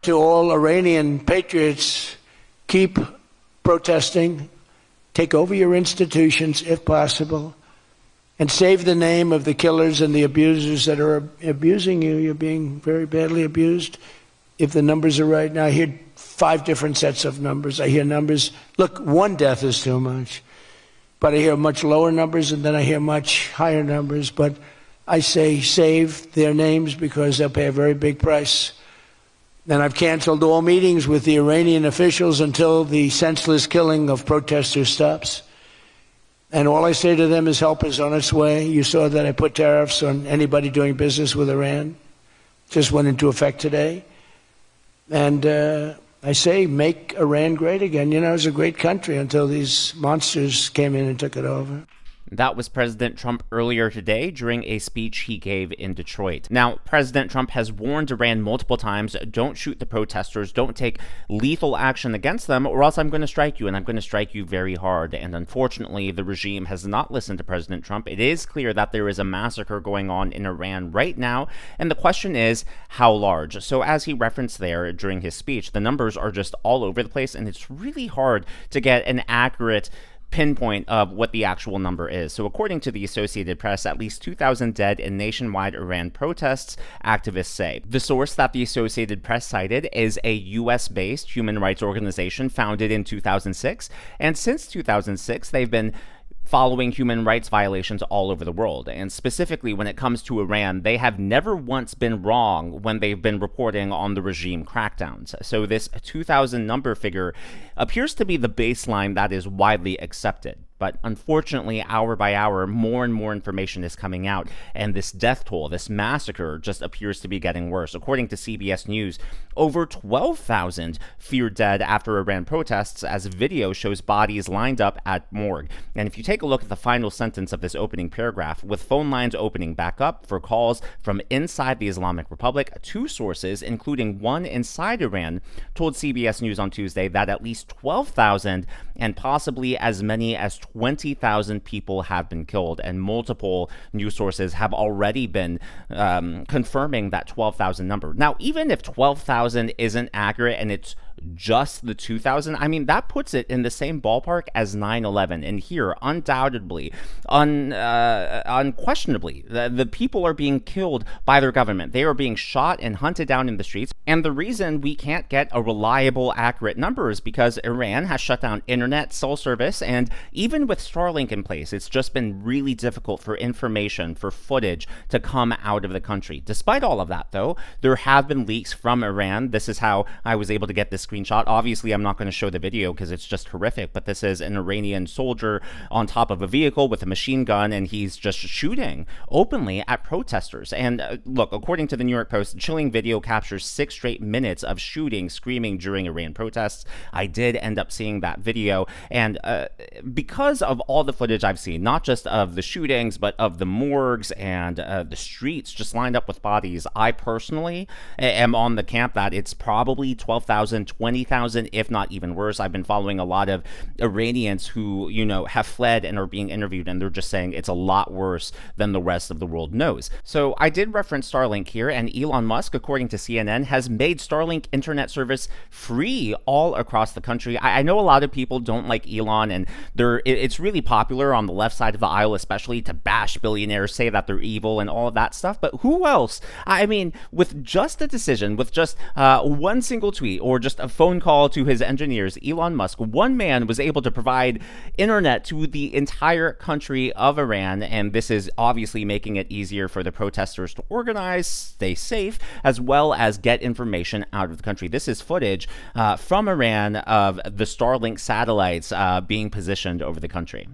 To all Iranian patriots, keep protesting, take over your institutions if possible, and save the name of the killers and the abusers that are abusing you. You're being very badly abused. If the numbers are right now, I hear 5 different sets of numbers. I hear numbers, look, 1 death is too much. But I hear much lower numbers, and then I hear much higher numbers. But I say save their names because they'll pay a very big price. And I've canceled all meetings with the Iranian officials until the senseless killing of protesters stops. And all I say to them is help is on its way. You saw that I put tariffs on anybody doing business with Iran. Just went into effect today. And I say make Iran great again. You know, it was a great country until these monsters came in and took it over. That was President Trump earlier today during a speech he gave in Detroit. Now, President Trump has warned Iran multiple times, don't shoot the protesters, don't take lethal action against them, or else I'm going to strike you, and I'm going to strike you very hard. And unfortunately, the regime has not listened to President Trump. It is clear that there is a massacre going on in Iran right now, and the question is, how large? So as he referenced there during his speech, the numbers are just all over the place, and it's really hard to get an accurate pinpoint of what the actual number is. So according to the Associated Press, at least 2,000 dead in nationwide Iran protests, activists say. The source that the Associated Press cited is a US-based human rights organization founded in 2006, and since 2006 they've been following human rights violations all over the world. And specifically when it comes to Iran, they have never once been wrong when they've been reporting on the regime crackdowns. So this 2,000 number figure appears to be the baseline that is widely accepted. But unfortunately, hour by hour, more and more information is coming out, and this death toll, this massacre, just appears to be getting worse. According to CBS News, over 12,000 feared dead after Iran protests, as video shows bodies lined up at morgue. And if you take a look at the final sentence of this opening paragraph, with phone lines opening back up for calls from inside the Islamic Republic, 2 sources, including one inside Iran, told CBS News on Tuesday that at least 12,000 and possibly as many as 20,000 people have been killed, and multiple news sources have already been confirming that 12,000 number. Now, even if 12,000 isn't accurate and it's just the 2,000, I mean, that puts it in the same ballpark as 9/11. And here, undoubtedly, unquestionably, the people are being killed by their government. They are being shot and hunted down in the streets. And the reason we can't get a reliable, accurate number is because Iran has shut down internet, cell service, and even with Starlink in place, it's just been really difficult for information, for footage to come out of the country. Despite all of that, though, there have been leaks from Iran. This is how I was able to get this screenshot. Obviously, I'm not going to show the video because it's just horrific, but this is an Iranian soldier on top of a vehicle with a machine gun, and he's just shooting openly at protesters. And look, according to the New York Post, chilling video captures 6 straight minutes of shooting, screaming during Iran protests. I did end up seeing that video, and because of all the footage I've seen, not just of the shootings, but of the morgues and the streets just lined up with bodies, I personally am on the camp that it's probably 12,000, 20,000, if not even worse. I've been following a lot of Iranians who, you know, have fled and are being interviewed, and they're just saying it's a lot worse than the rest of the world knows. So I did reference Starlink here, and Elon Musk, according to CNN, has made Starlink internet service free all across the country. I know a lot of people don't like Elon, and it's really popular on the left side of the aisle, especially to bash billionaires, say that they're evil and all of that stuff. But who else? I mean, with just a decision, with just one single tweet or just a phone call to his engineers, Elon Musk, one man was able to provide internet to the entire country of Iran. And this is obviously making it easier for the protesters to organize, stay safe, as well as get information out of the country. This is footage from Iran of the Starlink satellites being positioned over the country.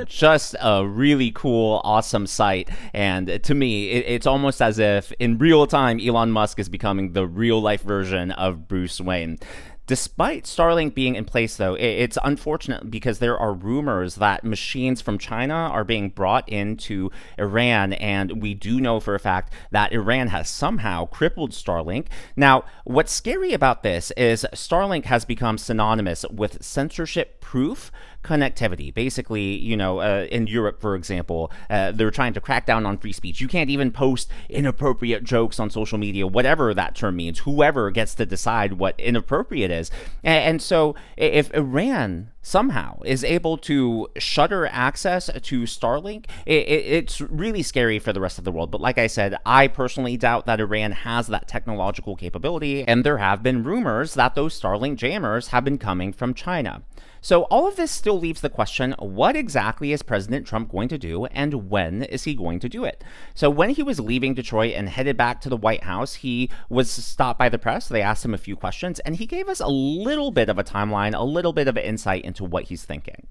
Just a really cool, awesome sight, and to me, it's almost as if in real time Elon Musk is becoming the real life version of Bruce Wayne. Despite Starlink being in place, though, it's unfortunate because there are rumors that machines from China are being brought into Iran, and we do know for a fact that Iran has somehow crippled Starlink. Now, what's scary about this is Starlink has become synonymous with censorship-proof connectivity. Basically, in Europe, for example, they're trying to crack down on free speech. You can't even post inappropriate jokes on social media, whatever that term means. Whoever gets to decide what inappropriate is. And so if Iran somehow is able to shutter access to Starlink, it's really scary for the rest of the world. But like I said, I personally doubt that Iran has that technological capability, and there have been rumors that those Starlink jammers have been coming from China. So all of this still leaves the question, what exactly is President Trump going to do, and when is he going to do it? So when he was leaving Detroit and headed back to the White House, he was stopped by the press. They asked him a few questions, and he gave us a little bit of a timeline, a little bit of an insight into what he's thinking.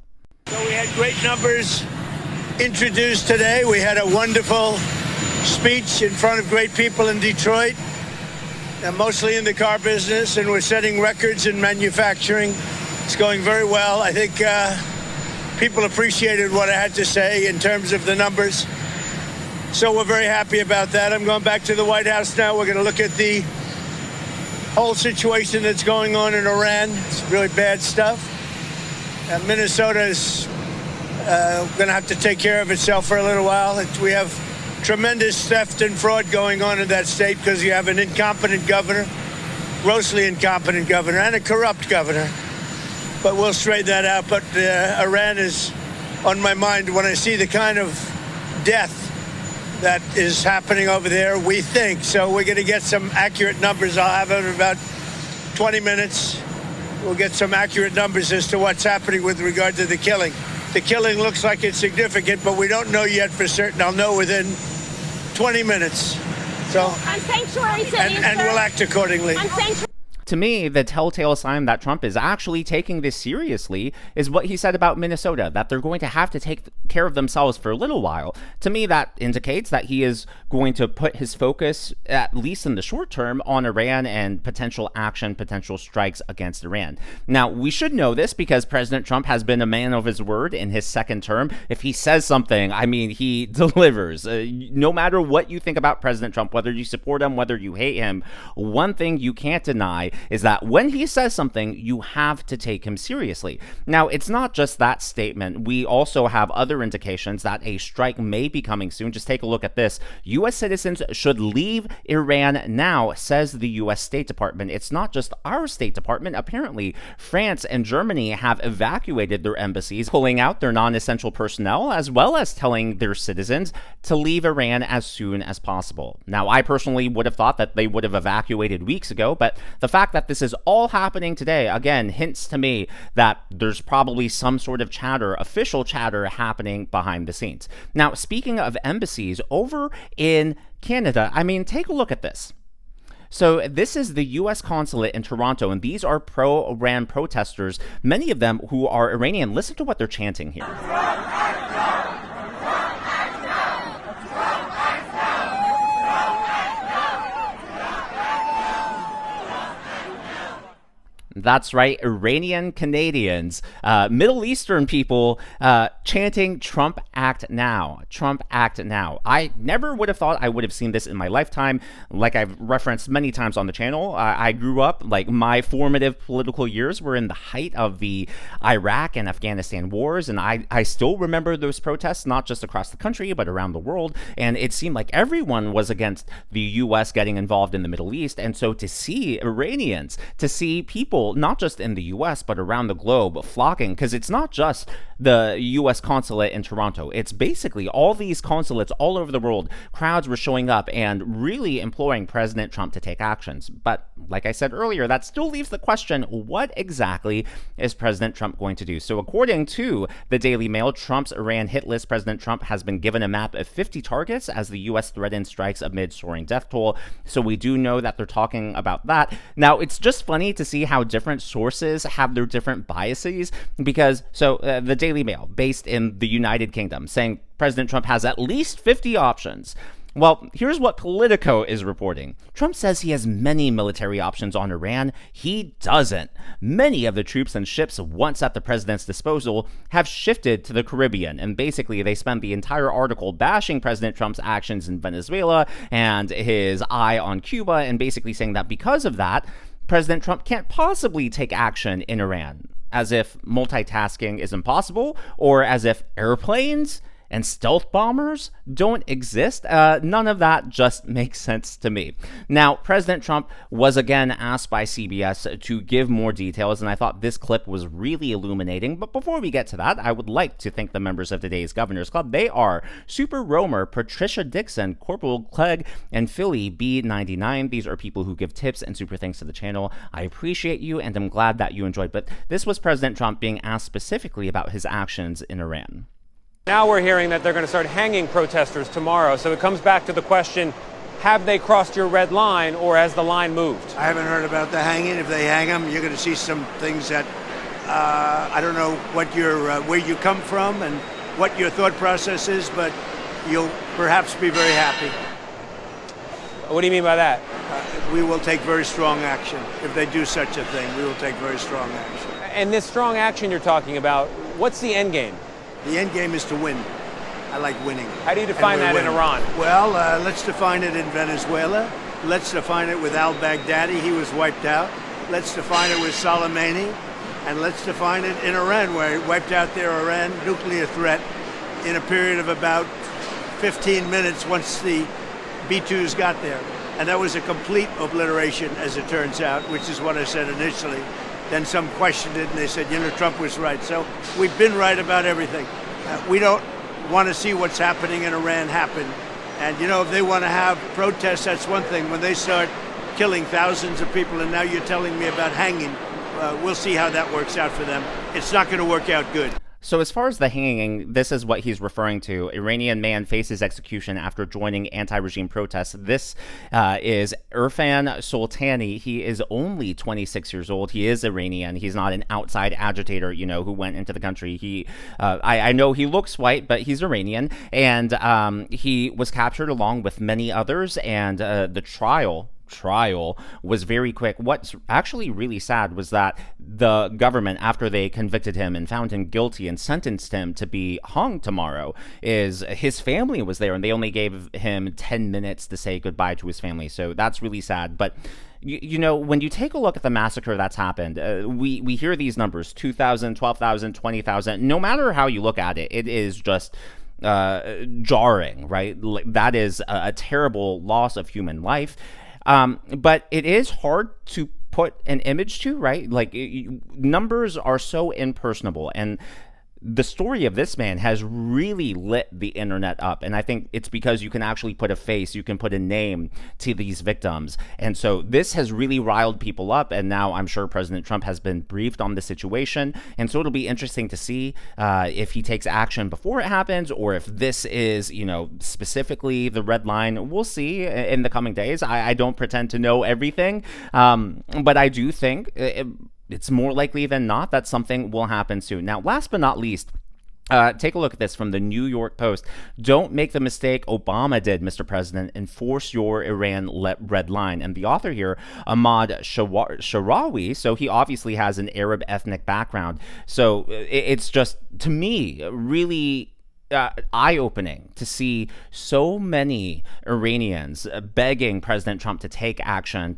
So we had great numbers introduced today. We had a wonderful speech in front of great people in Detroit, mostly in the car business, and we're setting records in manufacturing. It's going very well. I think people appreciated what I had to say in terms of the numbers. So we're very happy about that. I'm going back to the White House now. We're going to look at the whole situation that's going on in Iran. It's really bad stuff. Minnesota is going to have to take care of itself for a little while. We have tremendous theft and fraud going on in that state because you have an incompetent governor, grossly incompetent governor, and a corrupt governor. But we'll straighten that out. But Iran is on my mind when I see the kind of death that is happening over there, we think. So we're going to get some accurate numbers. I'll have it in about 20 minutes. We'll get some accurate numbers as to what's happening with regard to the killing. The killing looks like it's significant, but we don't know yet for certain. I'll know within 20 minutes. So, on sanctuary cities, and we'll act accordingly. To me, the telltale sign that Trump is actually taking this seriously is what he said about Minnesota, that they're going to have to take care of themselves for a little while. To me, that indicates that he is going to put his focus, at least in the short term, on Iran and potential action, potential strikes against Iran. Now, we should know this because President Trump has been a man of his word in his second term. If he says something, I mean, he delivers. No matter what you think about President Trump, whether you support him, whether you hate him, one thing you can't deny is that when he says something, you have to take him seriously. Now, it's not just that statement. We also have other indications that a strike may be coming soon. Just take a look at this. U.S. citizens should leave Iran now, says the U.S. State Department. It's not just our State Department. Apparently, France and Germany have evacuated their embassies, pulling out their non-essential personnel, as well as telling their citizens to leave Iran as soon as possible. Now, I personally would have thought that they would have evacuated weeks ago, but the fact that this is all happening today, again, hints to me that there's probably some sort of chatter, official chatter, happening behind the scenes. Now, speaking of embassies, over in Canada, I mean, take a look at this. So this is the U.S. consulate in Toronto, and these are pro-Iran protesters, many of them who are Iranian. Listen to what they're chanting here. That's right, Iranian Canadians, Middle Eastern people chanting Trump Act Now, Trump Act Now. I never would have thought I would have seen this in my lifetime. Like I've referenced many times on the channel, I grew up, like my formative political years were in the height of the Iraq and Afghanistan wars, and I still remember those protests, not just across the country, but around the world, and it seemed like everyone was against the U.S. getting involved in the Middle East, and so to see Iranians, to see people, not just in the U.S., but around the globe, flocking, because it's not just the U.S. consulate in Toronto. It's basically all these consulates all over the world. Crowds were showing up and really imploring President Trump to take actions. But like I said earlier, that still leaves the question, what exactly is President Trump going to do? So according to the Daily Mail, Trump's Iran hit list, President Trump has been given a map of 50 targets as the U.S. threatened strikes amid soaring death toll. So we do know that they're talking about that. Now, it's just funny to see how different sources have their different biases, because the Daily Mail, based in the United Kingdom, saying President Trump has at least 50 options. Well, here's what Politico is reporting. Trump says he has many military options on Iran. He doesn't. Many of the troops and ships once at the president's disposal have shifted to the Caribbean. And basically, they spend the entire article bashing President Trump's actions in Venezuela and his eye on Cuba, and basically saying that because of that, President Trump can't possibly take action in Iran, as if multitasking is impossible, or as if airplanes and stealth bombers don't exist. None of that just makes sense to me. Now, President Trump was again asked by CBS to give more details, and I thought this clip was really illuminating. But before we get to that, I would like to thank the members of today's Governors Club. They are Super Romer, Patricia Dixon, Corporal Clegg, and Philly B99. These are people who give tips and super thanks to the channel. I appreciate you, and I'm glad that you enjoyed. But this was President Trump being asked specifically about his actions in Iran. Now we're hearing that they're going to start hanging protesters tomorrow. So it comes back to the question, have they crossed your red line, or has the line moved? I haven't heard about the hanging. If they hang them, you're going to see some things that I don't know what where you come from and what your thought process is, but you'll perhaps be very happy. What do you mean by that? We will take very strong action. If they do such a thing, we will take very strong action. And this strong action you're talking about, what's the end game? The end game is to win. I like winning. How do you define that in Iran? Well, let's define it in Venezuela. Let's define it with al-Baghdadi. He was wiped out. Let's define it with Soleimani. And let's define it in Iran, where he wiped out their Iran nuclear threat in a period of about 15 minutes once the B-2s got there. And that was a complete obliteration, as it turns out, which is what I said initially. Then some questioned it, and they said, Trump was right. So we've been right about everything. We don't want to see what's happening in Iran happen. And, if they want to have protests, that's one thing. When they start killing thousands of people, and now you're telling me about hanging, we'll see how that works out for them. It's not going to work out good. So as far as the hanging, this is what he's referring to. Iranian man faces execution after joining anti-regime protests. This is Irfan Soltani. He is only 26 years old. He is Iranian. He's not an outside agitator, who went into the country. I know he looks white, but he's Iranian. And he was captured along with many others. And the trial was very quick. What's actually really sad was that the government, after they convicted him and found him guilty and sentenced him to be hung tomorrow, is his family was there, and they only gave him 10 minutes to say goodbye to his family. So that's really sad. But when you take a look at the massacre that's happened, we hear these numbers, 2,000, 12,000, 20,000. No matter how you look at it, it is just jarring, right? That is a terrible loss of human life. But it is hard to put an image to, right? Numbers are so impersonable, and the story of this man has really lit the internet up. And I think it's because you can actually put a face, you can put a name to these victims. And so this has really riled people up. And now I'm sure President Trump has been briefed on the situation. And so it'll be interesting to see if he takes action before it happens, or if this is, specifically the red line. We'll see in the coming days. I don't pretend to know everything, but I do think it's more likely than not that something will happen soon. Now, last but not least, take a look at this from the New York Post. Don't make the mistake Obama did, Mr. President. Enforce your Iran red line. And the author here, Ahmad Sharawi, so he obviously has an Arab ethnic background. So it's just, to me, really eye-opening to see so many Iranians begging President Trump to take action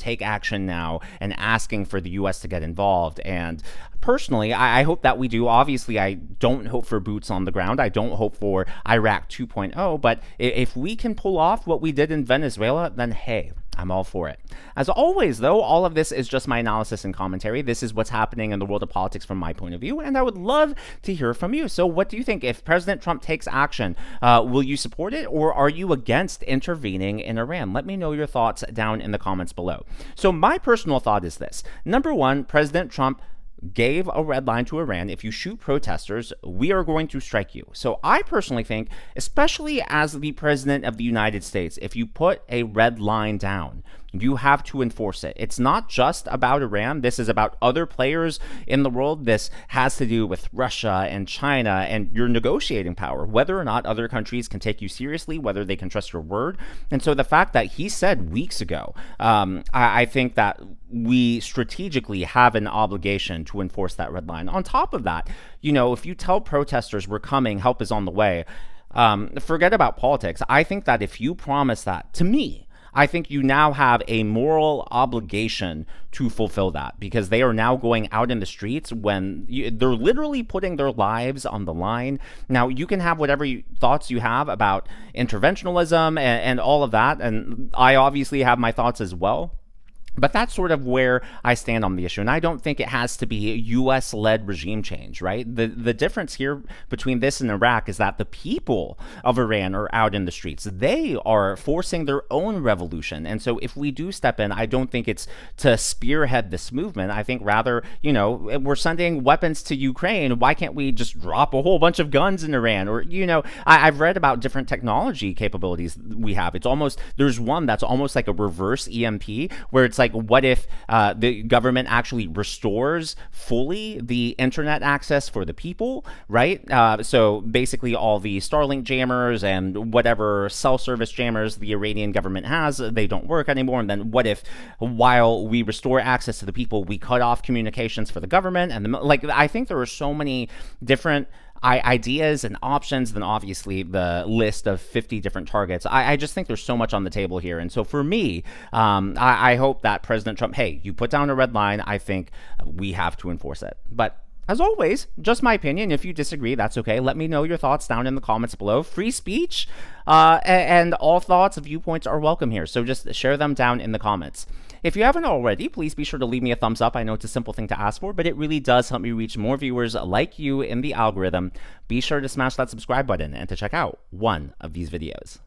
now, and asking for the U.S. to get involved. And personally, I hope that we do. Obviously, I don't hope for boots on the ground. I don't hope for Iraq 2.0. But if we can pull off what we did in Venezuela, then hey, I'm all for it. As always, though, all of this is just my analysis and commentary. This is what's happening in the world of politics from my point of view, and I would love to hear from you. So what do you think? If President Trump takes action, will you support it, or are you against intervening in Iran? Let me know your thoughts down in the comments below. So my personal thought is this. Number one, President Trump gave a red line to Iran. If you shoot protesters, we are going to strike you. So I personally think, especially as the president of the United States, if you put a red line down, you have to enforce it. It's not just about Iran. This is about other players in the world. This has to do with Russia and China and your negotiating power, whether or not other countries can take you seriously, whether they can trust your word. And so the fact that he said weeks ago, I think that we strategically have an obligation to enforce that red line. On top of that, you know, if you tell protesters we're coming, help is on the way, forget about politics. I think that if you promise that to me, I think you now have a moral obligation to fulfill that, because they are now going out in the streets when they're literally putting their lives on the line. Now, you can have whatever thoughts you have about interventionism and all of that, and I obviously have my thoughts as well. But that's sort of where I stand on the issue. And I don't think it has to be a U.S.-led regime change, right? The difference here between this and Iraq is that the people of Iran are out in the streets. They are forcing their own revolution. And so if we do step in, I don't think it's to spearhead this movement. I think rather, you know, we're sending weapons to Ukraine. Why can't we just drop a whole bunch of guns in Iran? Or, you know, I've read about different technology capabilities we have. It's almost, there's one that's almost like a reverse EMP, where it's like, what if the government actually restores fully the internet access for the people, right? So basically all the Starlink jammers and whatever cell service jammers the Iranian government has, they don't work anymore. And then what if, while we restore access to the people, we cut off communications for the government? And like, I think there are so many different ideas and options, then obviously the list of 50 different targets. I just think there's so much on the table here. And so for me, I hope that President Trump, hey, you put down a red line. I think we have to enforce it. But as always, just my opinion. If you disagree, that's okay. Let me know your thoughts down in the comments below. Free speech and all thoughts and viewpoints are welcome here. So just share them down in the comments. If you haven't already, please be sure to leave me a thumbs up. I know it's a simple thing to ask for, but it really does help me reach more viewers like you in the algorithm. Be sure to smash that subscribe button and to check out one of these videos.